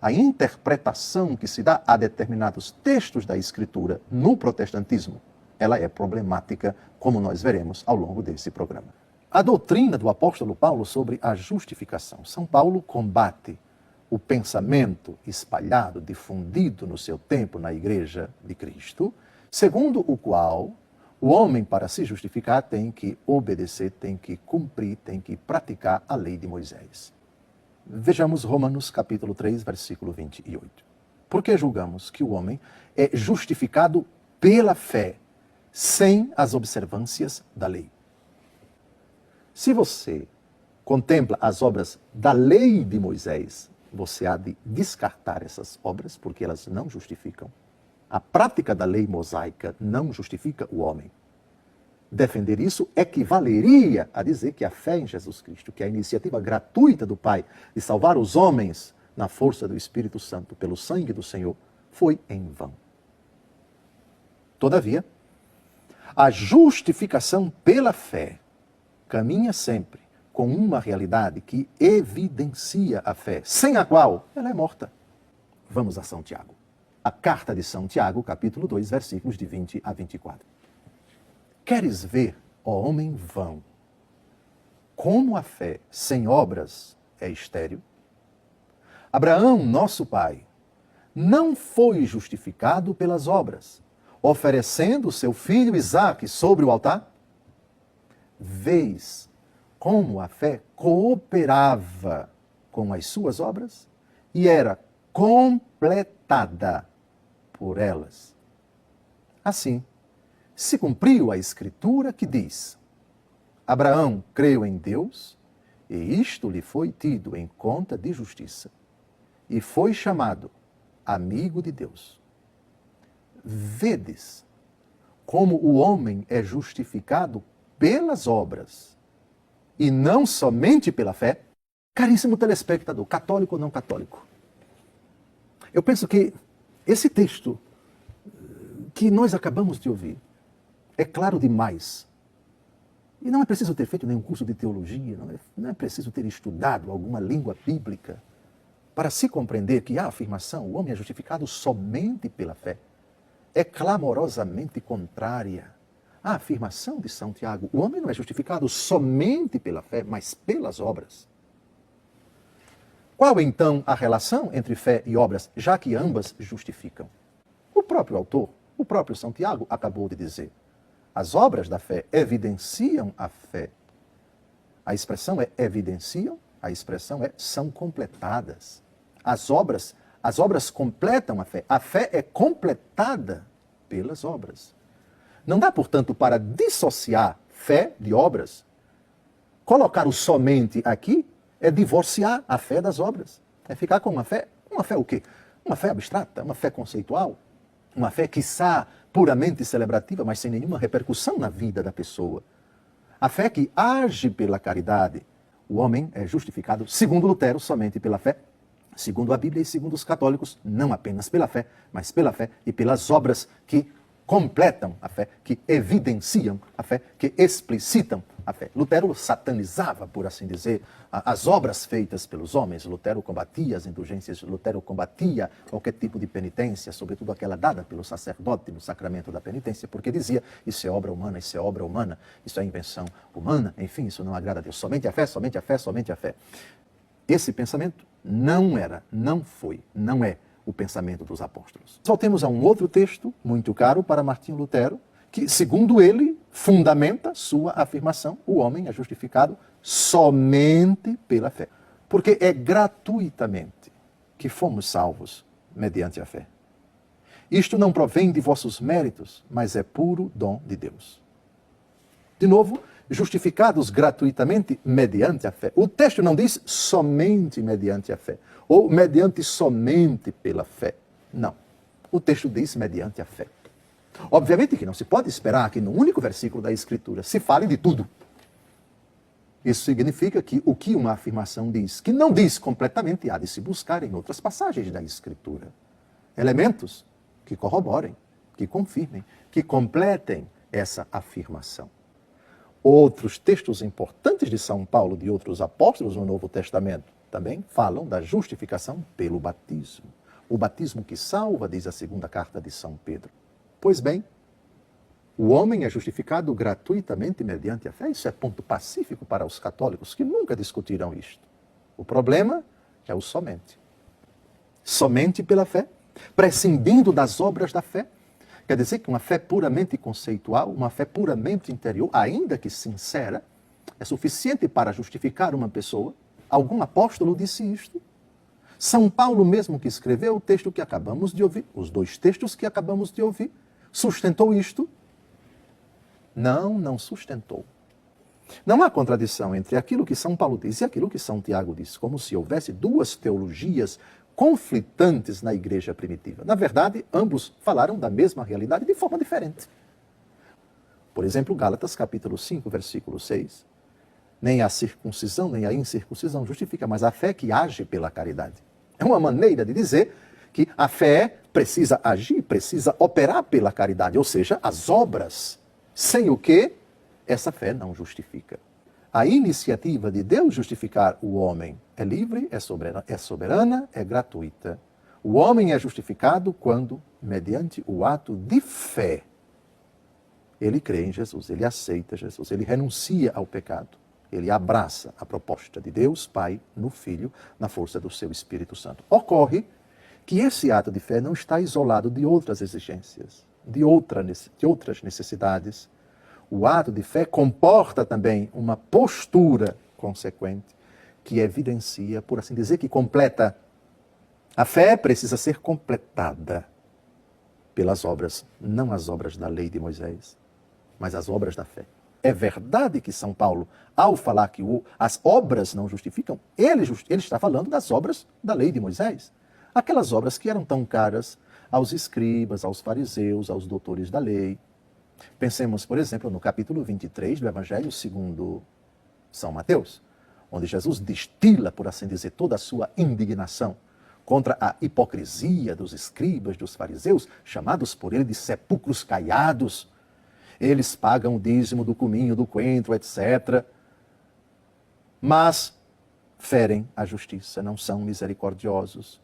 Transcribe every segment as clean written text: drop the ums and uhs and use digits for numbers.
a interpretação que se dá a determinados textos da Escritura no protestantismo, ela é problemática, como nós veremos ao longo desse programa. A doutrina do apóstolo Paulo sobre a justificação. São Paulo combate o pensamento espalhado, difundido no seu tempo na Igreja de Cristo, segundo o qual o homem, para se justificar, tem que obedecer, tem que cumprir, tem que praticar a lei de Moisés. Vejamos Romanos capítulo 3, versículo 28. Porque julgamos que o homem é justificado pela fé, sem as observâncias da lei. Se você contempla as obras da lei de Moisés, você há de descartar essas obras, porque elas não justificam. A prática da lei mosaica não justifica o homem. Defender isso equivaleria a dizer que a fé em Jesus Cristo, que é a iniciativa gratuita do Pai de salvar os homens na força do Espírito Santo pelo sangue do Senhor, foi em vão. Todavia, a justificação pela fé caminha sempre com uma realidade que evidencia a fé, sem a qual ela é morta. Vamos a São Tiago. A carta de São Tiago, capítulo 2, versículos de 20 a 24. Queres ver, ó homem vão, como a fé sem obras é estéril? Abraão, nosso pai, não foi justificado pelas obras, oferecendo seu filho Isaque sobre o altar? Vês como a fé cooperava com as suas obras e era completada por elas. Assim, se cumpriu a Escritura que diz: Abraão creu em Deus, e isto lhe foi tido em conta de justiça, e foi chamado amigo de Deus. Vedes como o homem é justificado pelas obras, e não somente pela fé? Caríssimo telespectador, católico ou não católico, eu penso que esse texto que nós acabamos de ouvir é claro demais. E não é preciso ter feito nenhum curso de teologia, não é preciso ter estudado alguma língua bíblica para se compreender que a afirmação, o homem é justificado somente pela fé, é clamorosamente contrária à afirmação de São Tiago. O homem não é justificado somente pela fé, mas pelas obras. Qual então a relação entre fé e obras, já que ambas justificam? O próprio autor, o próprio São Tiago, acabou de dizer: as obras da fé evidenciam a fé. A expressão é evidenciam, a expressão é são completadas. As obras completam a fé. A fé é completada pelas obras. Não dá, portanto, para dissociar fé de obras. Colocar o somente aqui é divorciar a fé das obras. É ficar com uma fé o quê? Uma fé abstrata, uma fé conceitual, uma fé, quiçá, puramente celebrativa, mas sem nenhuma repercussão na vida da pessoa. A fé que age pela caridade. O homem é justificado, segundo Lutero, somente pela fé. Segundo a Bíblia e segundo os católicos, não apenas pela fé, mas pela fé e pelas obras que completam a fé, que evidenciam a fé, que explicitam a fé. Lutero satanizava, por assim dizer, as obras feitas pelos homens. Lutero combatia as indulgências, Lutero combatia qualquer tipo de penitência, sobretudo aquela dada pelo sacerdote no sacramento da penitência, porque dizia: isso é obra humana, isso é obra humana, isso é invenção humana, enfim, isso não agrada a Deus. Somente a fé, somente a fé, somente a fé. Esse pensamento não era, não foi, não é o pensamento dos apóstolos. Voltemos a um outro texto muito caro para Martinho Lutero, que, segundo ele, fundamenta sua afirmação: o homem é justificado somente pela fé. Porque é gratuitamente que fomos salvos mediante a fé. Isto não provém de vossos méritos, mas é puro dom de Deus. De novo, justificados gratuitamente mediante a fé. O texto não diz somente mediante a fé, ou mediante somente pela fé. Não. O texto diz mediante a fé. Obviamente que não se pode esperar que no único versículo da Escritura se fale de tudo. Isso significa que o que uma afirmação diz, que não diz completamente, há de se buscar em outras passagens da Escritura. Elementos que corroborem, que confirmem, que completem essa afirmação. Outros textos importantes de São Paulo, de outros apóstolos no Novo Testamento, também falam da justificação pelo batismo. O batismo que salva, diz a segunda carta de São Pedro. Pois bem, o homem é justificado gratuitamente mediante a fé. Isso é ponto pacífico para os católicos, que nunca discutirão isto. O problema é o somente. Somente pela fé, prescindindo das obras da fé. Quer dizer que uma fé puramente conceitual, uma fé puramente interior, ainda que sincera, é suficiente para justificar uma pessoa. Algum apóstolo disse isto. São Paulo mesmo, que escreveu o texto que acabamos de ouvir, os dois textos que acabamos de ouvir, sustentou isto? Não sustentou. Não há contradição entre aquilo que São Paulo diz e aquilo que São Tiago diz, como se houvesse duas teologias conflitantes na igreja primitiva. Na verdade, ambos falaram da mesma realidade de forma diferente. Por exemplo, Gálatas capítulo 5, versículo 6. Nem a circuncisão, nem a incircuncisão justifica, mas a fé que age pela caridade. É uma maneira de dizer que a fé precisa agir, precisa operar pela caridade, ou seja, as obras, sem o que essa fé não justifica. A iniciativa de Deus justificar o homem é livre, é soberana, é gratuita. O homem é justificado quando, mediante o ato de fé, ele crê em Jesus, ele aceita Jesus, ele renuncia ao pecado. Ele abraça a proposta de Deus Pai no Filho, na força do seu Espírito Santo. Ocorre que esse ato de fé não está isolado de outras exigências, de outras necessidades. O ato de fé comporta também uma postura consequente que evidencia, por assim dizer, que completa. A fé precisa ser completada pelas obras, não as obras da lei de Moisés, mas as obras da fé. É verdade que São Paulo, ao falar que as obras não justificam, ele está falando das obras da lei de Moisés. Aquelas obras que eram tão caras aos escribas, aos fariseus, aos doutores da lei. Pensemos, por exemplo, no capítulo 23 do Evangelho segundo São Mateus, onde Jesus destila, por assim dizer, toda a sua indignação contra a hipocrisia dos escribas, dos fariseus, chamados por ele de sepulcros caiados. Eles pagam o dízimo do cominho, do coentro, etc. Mas ferem a justiça, não são misericordiosos.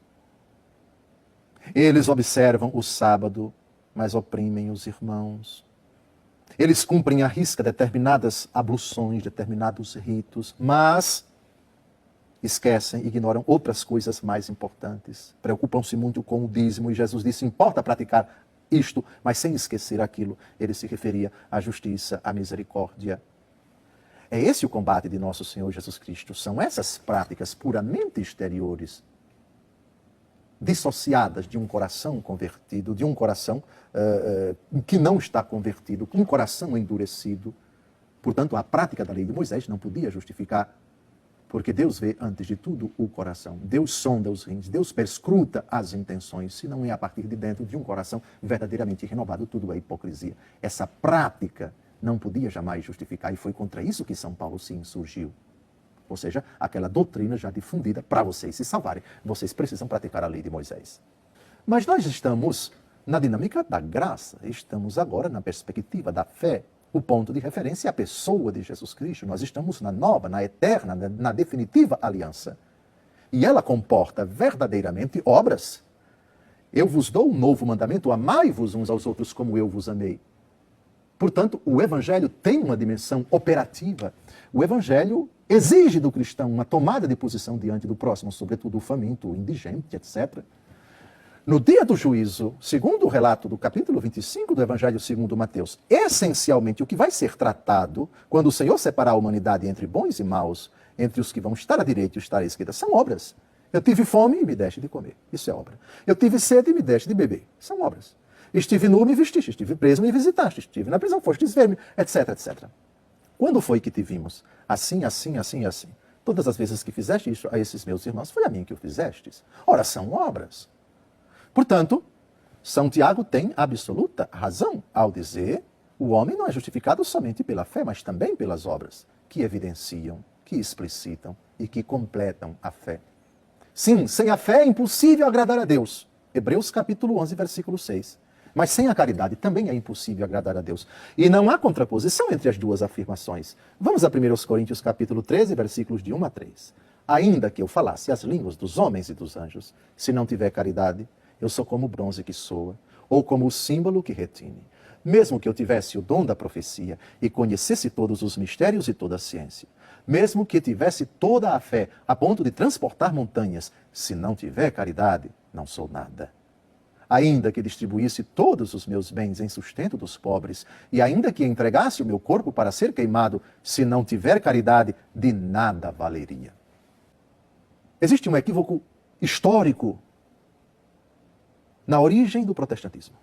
Eles observam o sábado, mas oprimem os irmãos. Eles cumprem à risca determinadas abluções, determinados ritos, mas esquecem, ignoram outras coisas mais importantes. Preocupam-se muito com o dízimo, e Jesus disse, importa praticar isto, mas sem esquecer aquilo. Ele se referia à justiça, à misericórdia. É esse o combate de nosso Senhor Jesus Cristo. São essas práticas puramente exteriores, dissociadas de um coração convertido, de um coração que não está convertido, um coração endurecido. Portanto, a prática da lei de Moisés não podia justificar, porque Deus vê, antes de tudo, o coração. Deus sonda os rins, Deus perscruta as intenções. Se não é a partir de dentro de um coração verdadeiramente renovado, tudo é hipocrisia. Essa prática não podia jamais justificar, e foi contra isso que São Paulo se insurgiu. Ou seja, aquela doutrina já difundida, para vocês se salvarem, vocês precisam praticar a lei de Moisés. Mas nós estamos na dinâmica da graça, estamos agora na perspectiva da fé. O ponto de referência é a pessoa de Jesus Cristo. Nós estamos na nova, na eterna, na definitiva aliança. E ela comporta verdadeiramente obras. Eu vos dou um novo mandamento, amai-vos uns aos outros como eu vos amei. Portanto, o Evangelho tem uma dimensão operativa. O Evangelho exige do cristão uma tomada de posição diante do próximo, sobretudo o faminto, o indigente, etc. No dia do juízo, segundo o relato do capítulo 25 do Evangelho segundo Mateus, essencialmente o que vai ser tratado quando o Senhor separar a humanidade entre bons e maus, entre os que vão estar à direita e estar à esquerda, são obras. Eu tive fome e me deste de comer. Isso é obra. Eu tive sede e me deste de beber. São obras. Estive nu, me vestiste. Estive preso, me visitaste. Estive na prisão, fostes ver-me, etc, etc. Quando foi que te vimos? Assim, assim, assim, assim. Todas as vezes que fizeste isso a esses meus irmãos, foi a mim que o fizestes. Ora, são obras. Portanto, São Tiago tem absoluta razão ao dizer o homem não é justificado somente pela fé, mas também pelas obras que evidenciam, que explicitam e que completam a fé. Sim, sem a fé é impossível agradar a Deus. Hebreus capítulo 11, versículo 6. Mas sem a caridade também é impossível agradar a Deus. E não há contraposição entre as duas afirmações. Vamos a 1 Coríntios capítulo 13, versículos de 1 a 3. Ainda que eu falasse as línguas dos homens e dos anjos, se não tiver caridade, eu sou como o bronze que soa, ou como o símbolo que retine. Mesmo que eu tivesse o dom da profecia e conhecesse todos os mistérios e toda a ciência, mesmo que tivesse toda a fé a ponto de transportar montanhas, se não tiver caridade, não sou nada. Ainda que distribuísse todos os meus bens em sustento dos pobres, e ainda que entregasse o meu corpo para ser queimado, se não tiver caridade, de nada valeria. Existe um equívoco histórico na origem do protestantismo.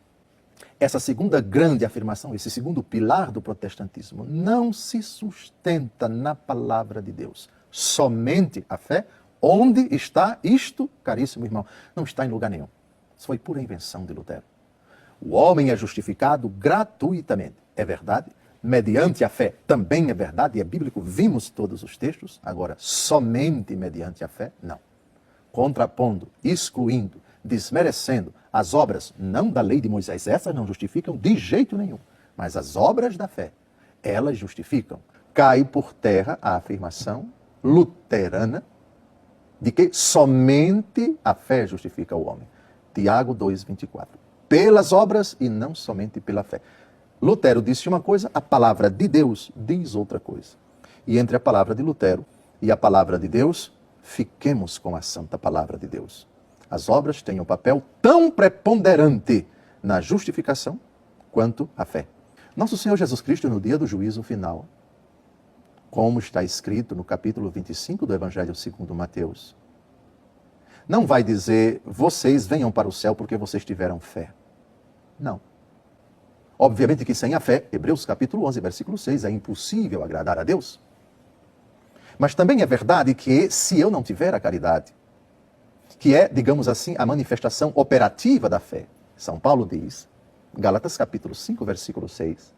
Essa segunda grande afirmação, esse segundo pilar do protestantismo, não se sustenta na palavra de Deus. Somente a fé. Onde está isto, caríssimo irmão? Não está em lugar nenhum. Isso foi pura invenção de Lutero. O homem é justificado gratuitamente. É verdade. Mediante a fé também é verdade, e é bíblico, vimos todos os textos. Agora, somente mediante a fé, não. Contrapondo, excluindo, desmerecendo as obras, não da lei de Moisés, essas não justificam de jeito nenhum, mas as obras da fé, elas justificam. Cai por terra a afirmação luterana de que somente a fé justifica o homem. Tiago 2,24. Pelas obras e não somente pela fé. Lutero disse uma coisa, a palavra de Deus diz outra coisa. E entre a palavra de Lutero e a palavra de Deus, fiquemos com a santa palavra de Deus. As obras têm um papel tão preponderante na justificação quanto a fé. Nosso Senhor Jesus Cristo, no dia do juízo final, como está escrito no capítulo 25 do Evangelho segundo Mateus, não vai dizer, vocês venham para o céu porque vocês tiveram fé. Não. Obviamente que sem a fé, Hebreus capítulo 11, versículo 6, é impossível agradar a Deus. Mas também é verdade que se eu não tiver a caridade, que é, digamos assim, a manifestação operativa da fé, São Paulo diz, Gálatas capítulo 5, versículo 6,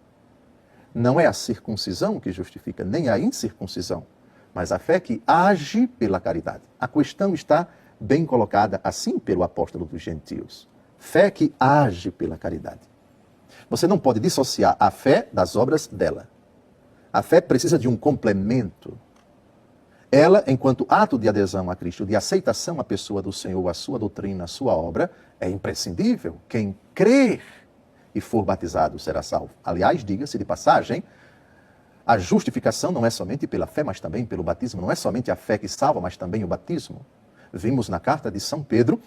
não é a circuncisão que justifica, nem a incircuncisão, mas a fé que age pela caridade. A questão está bem colocada assim pelo apóstolo dos gentios. Fé que age pela caridade. Você não pode dissociar a fé das obras dela. A fé precisa de um complemento. Ela, enquanto ato de adesão a Cristo, de aceitação à pessoa do Senhor, à sua doutrina, à sua obra, é imprescindível. Quem crer e for batizado será salvo. Aliás, diga-se de passagem, a justificação não é somente pela fé, mas também pelo batismo. Não é somente a fé que salva, mas também o batismo. Vimos na carta de São Pedro,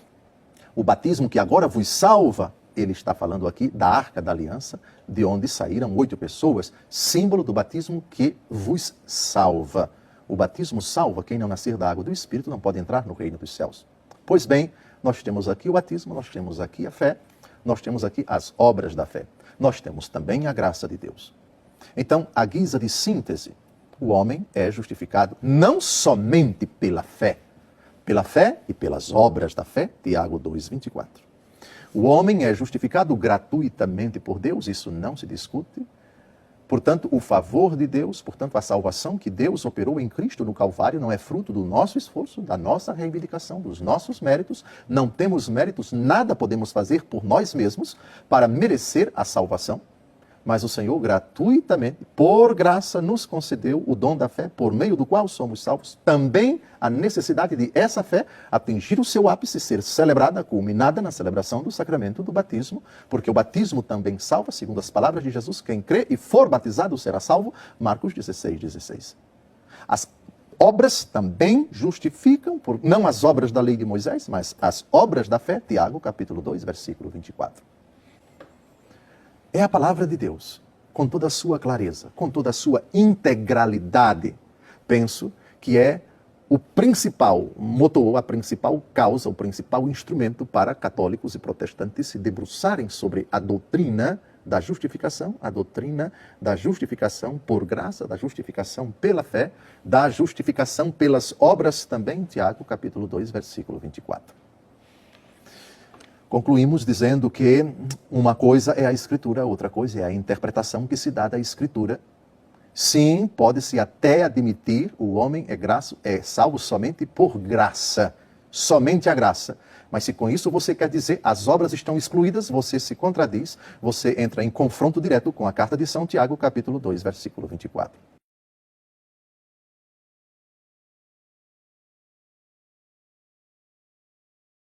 o batismo que agora vos salva. Ele está falando aqui da Arca da Aliança, de onde saíram 8 pessoas, símbolo do batismo que vos salva. O batismo salva, quem não nascer da água do Espírito não pode entrar no reino dos céus. Pois bem, nós temos aqui o batismo, nós temos aqui a fé, nós temos aqui as obras da fé. Nós temos também a graça de Deus. Então, à guisa de síntese, o homem é justificado não somente pela fé e pelas obras da fé, Tiago 2,24. O homem é justificado gratuitamente por Deus, isso não se discute. Portanto, o favor de Deus, portanto, a salvação que Deus operou em Cristo no Calvário não é fruto do nosso esforço, da nossa reivindicação, dos nossos méritos. Não temos méritos, nada podemos fazer por nós mesmos para merecer a salvação. Mas o Senhor gratuitamente, por graça, nos concedeu o dom da fé, por meio do qual somos salvos. Também a necessidade de essa fé atingir o seu ápice, ser celebrada, culminada na celebração do sacramento do batismo, porque o batismo também salva, segundo as palavras de Jesus, quem crê e for batizado será salvo, Marcos 16:16. As obras também justificam, não as obras da lei de Moisés, mas as obras da fé, Tiago capítulo 2, versículo 24. É a palavra de Deus, com toda a sua clareza, com toda a sua integralidade. Penso que é o principal motor, a principal causa, o principal instrumento para católicos e protestantes se debruçarem sobre a doutrina da justificação, a doutrina da justificação por graça, da justificação pela fé, da justificação pelas obras também, Tiago capítulo 2, versículo 24. Concluímos dizendo que uma coisa é a Escritura, outra coisa é a interpretação que se dá da Escritura. Sim, pode-se até admitir, o homem é salvo somente por graça, somente a graça. Mas se com isso você quer dizer as obras estão excluídas, você se contradiz, você entra em confronto direto com a carta de São Tiago, capítulo 2, versículo 24.